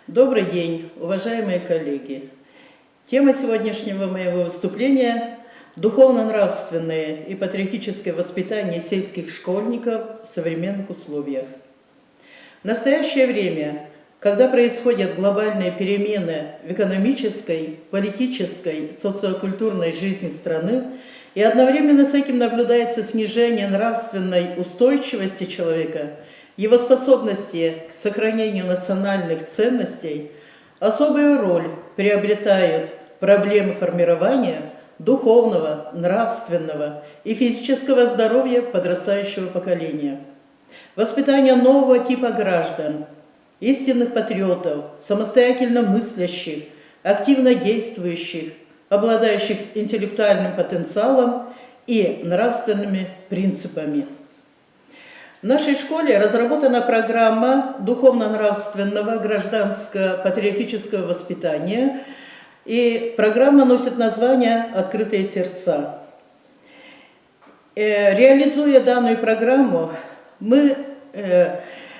Добрый день, уважаемые коллеги! Тема сегодняшнего моего выступления – духовно-нравственное и патриотическое воспитание сельских школьников в современных условиях. В настоящее время, когда происходят глобальные перемены в экономической, политической, социокультурной жизни страны, и одновременно с этим наблюдается снижение нравственной устойчивости человека, его способности к сохранению национальных ценностей, особую роль приобретают проблемы формирования духовного, нравственного и физического здоровья подрастающего поколения. Воспитание нового типа граждан, истинных патриотов, самостоятельно мыслящих, активно действующих, обладающих интеллектуальным потенциалом и нравственными принципами. В нашей школе разработана программа духовно-нравственного гражданско-патриотического воспитания, и программа носит название «Открытые сердца». Реализуя данную программу, мы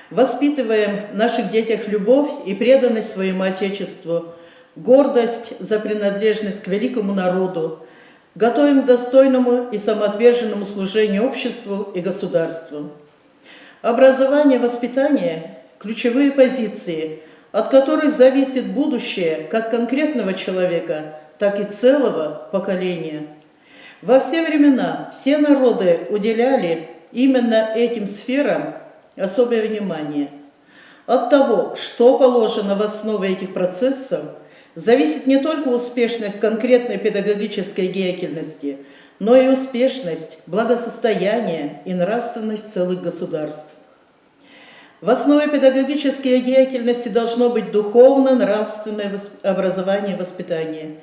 воспитываем в наших детях любовь и преданность своему Отечеству, гордость за принадлежность к великому народу, готовим к достойному и самоотверженному служению обществу и государству. Образование, воспитание – ключевые позиции, от которых зависит будущее как конкретного человека, так и целого поколения. Во все времена все народы уделяли именно этим сферам особое внимание. От того, что положено в основу этих процессов, зависит не только успешность конкретной педагогической деятельности, но и успешность, благосостояние и нравственность целых государств. В основе педагогической деятельности должно быть духовно-нравственное образование и воспитание.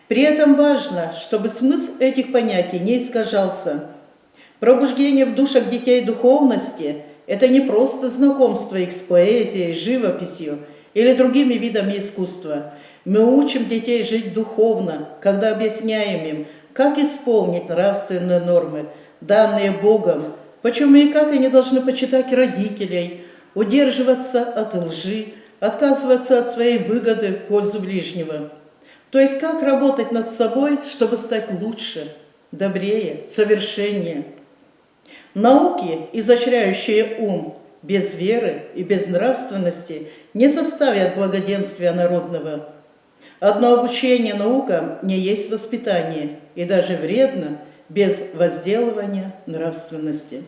При этом важно, чтобы смысл этих понятий не искажался. Пробуждение в душах детей духовности – это не просто знакомство их с поэзией, живописью или другими видами искусства. Мы учим детей жить духовно, когда объясняем им, как исполнить нравственные нормы, данные Богом, почему и как они должны почитать родителей, удерживаться от лжи, отказываться от своей выгоды в пользу ближнего. То есть как работать над собой, чтобы стать лучше, добрее, совершеннее. Науки, изощряющие ум, без веры и без нравственности не составят благоденствия народного. Одно обучение наукам не есть воспитание, и даже вредно без возделывания нравственности.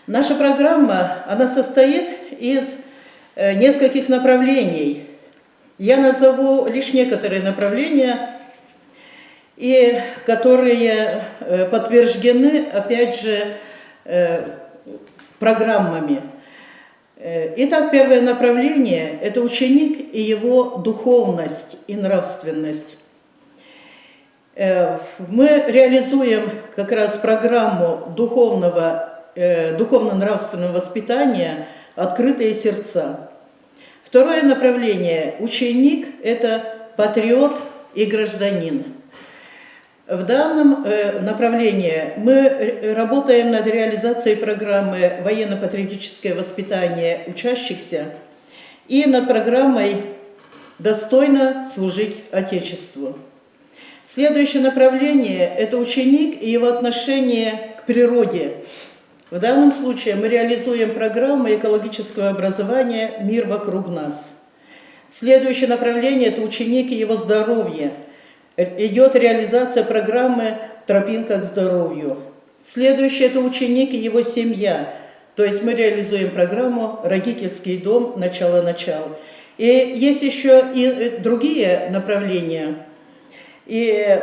Наша программа, она состоит из нескольких направлений. Я назову лишь некоторые направления, и которые подтверждены, опять же, программами. Итак, первое направление – это ученик и его духовность и нравственность. Мы реализуем как раз программу духовно-нравственного воспитания «Открытые сердца». Второе направление – ученик – это патриот и гражданин. В данном направлении мы работаем над реализацией программы «Военно-патриотическое воспитание учащихся» и над программой «Достойно служить Отечеству». Следующее направление – это ученик и его отношение к природе. В данном случае мы реализуем программу экологического образования «Мир вокруг нас». Следующее направление – это ученик и его здоровье. Идет реализация программы «Тропинка к здоровью». Следующее – это ученик и его семья. То есть мы реализуем программу «Родительский дом. Начало-начал». И есть еще и другие направления. И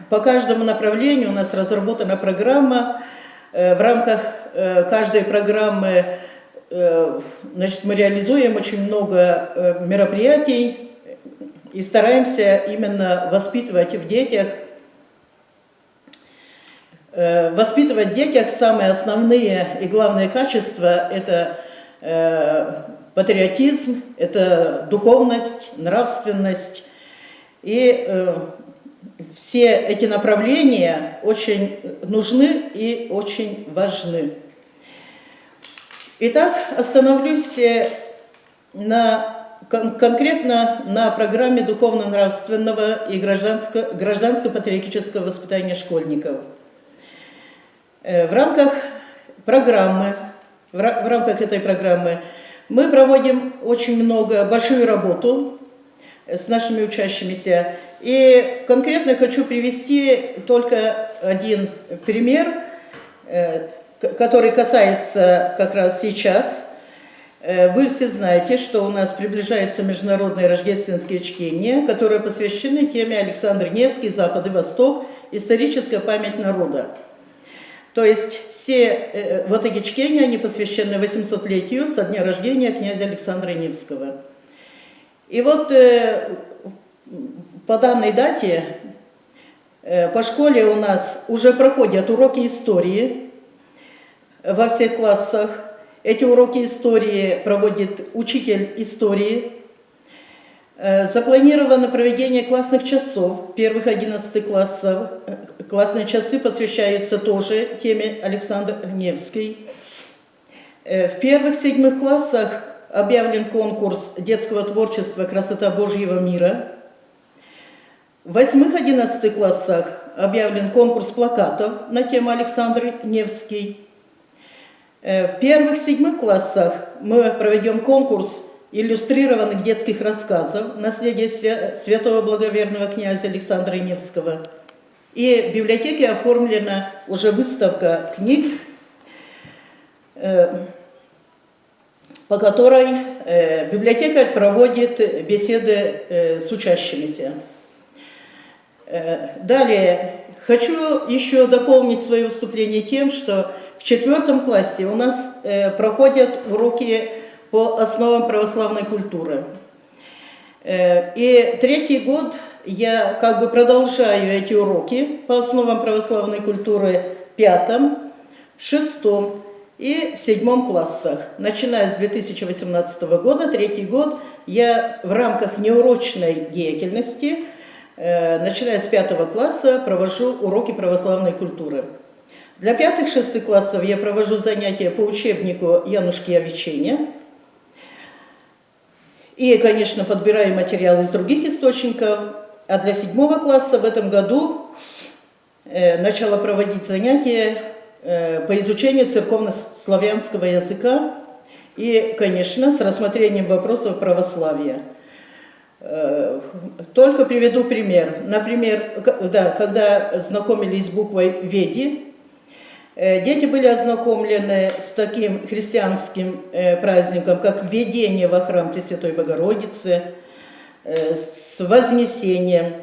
по каждому направлению у нас разработана программа. В рамках каждой программы мы реализуем очень много мероприятий и стараемся именно воспитывать в детях самые основные и главные качества – это патриотизм, это духовность, нравственность. И все эти направления очень нужны и очень важны. Итак, остановлюсь на конкретно на программе духовно-нравственного и гражданско-патриотического воспитания школьников. В рамках этой программы мы проводим очень большую работу с нашими учащимися. И конкретно хочу привести только один пример, который касается как раз сейчас. Вы все знаете, что у нас приближаются международные рождественские чтения, которые посвящены теме Александр Невский, Запад и Восток, историческая память народа. То есть все вот эти чтения, они посвящены 800-летию со дня рождения князя Александра Невского. И вот по данной дате по школе у нас уже проходят уроки истории во всех классах. Эти уроки истории проводит учитель истории. Запланировано проведение классных часов первых 11 классов. Классные часы посвящаются тоже теме Александр Невский. В первых 7 классах объявлен конкурс детского творчества «Красота Божьего мира». В 8-11 классах объявлен конкурс плакатов на тему Александр Невский. В первых 7 классах мы проведем конкурс иллюстрированных детских рассказов «Наследие святого благоверного князя Александра Невского». И в библиотеке оформлена уже выставка книг, по которой библиотекарь проводит беседы с учащимися. Далее хочу еще дополнить свое выступление тем, что в 4 классе у нас проходят уроки по основам православной культуры. И 3-й год я как бы продолжаю эти уроки по основам православной культуры в 5-м, в 6-м и в 7 классах. Начиная с 2018 года, 3-й год, я в рамках неурочной деятельности, начиная с 5 класса, провожу уроки православной культуры. Для 5-6 классов я провожу занятия по учебнику Янушки Авиченя. И, конечно, подбираю материалы из других источников. А для 7 класса в этом году начала проводить занятия по изучению церковно-славянского языка и, конечно, с рассмотрением вопросов православия. Только приведу пример. Например, когда знакомились с буквой «Веди», дети были ознакомлены с таким христианским праздником, как введение во храм Пресвятой Богородицы, с Вознесением,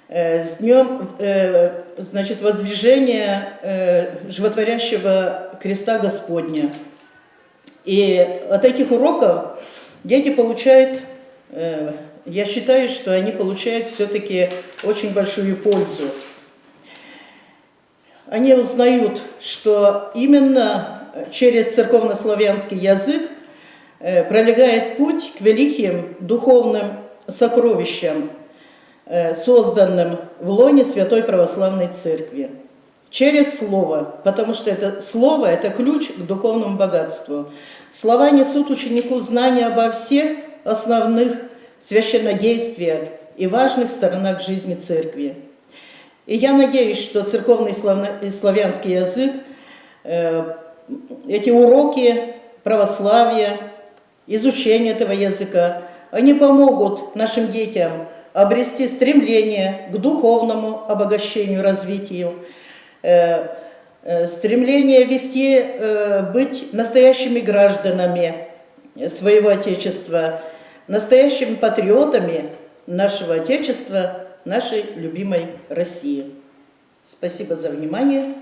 с днем, значит, воздвижения животворящего креста Господня. И от этих уроков дети получают, я считаю, что они получают все-таки очень большую пользу. Они узнают, что именно через церковнославянский язык пролегает путь к великим духовным сокровищам, созданным в лоне Святой Православной Церкви. Через слово, потому что это слово – это ключ к духовному богатству. Слова несут ученику знания обо всех основных священнодействиях и важных сторонах жизни Церкви. И я надеюсь, что церковный и славянский язык, эти уроки православия, изучение этого языка, они помогут нашим детям обрести стремление к духовному обогащению, развитию, стремление быть настоящими гражданами своего Отечества, настоящими патриотами нашего Отечества, нашей любимой России. Спасибо за внимание.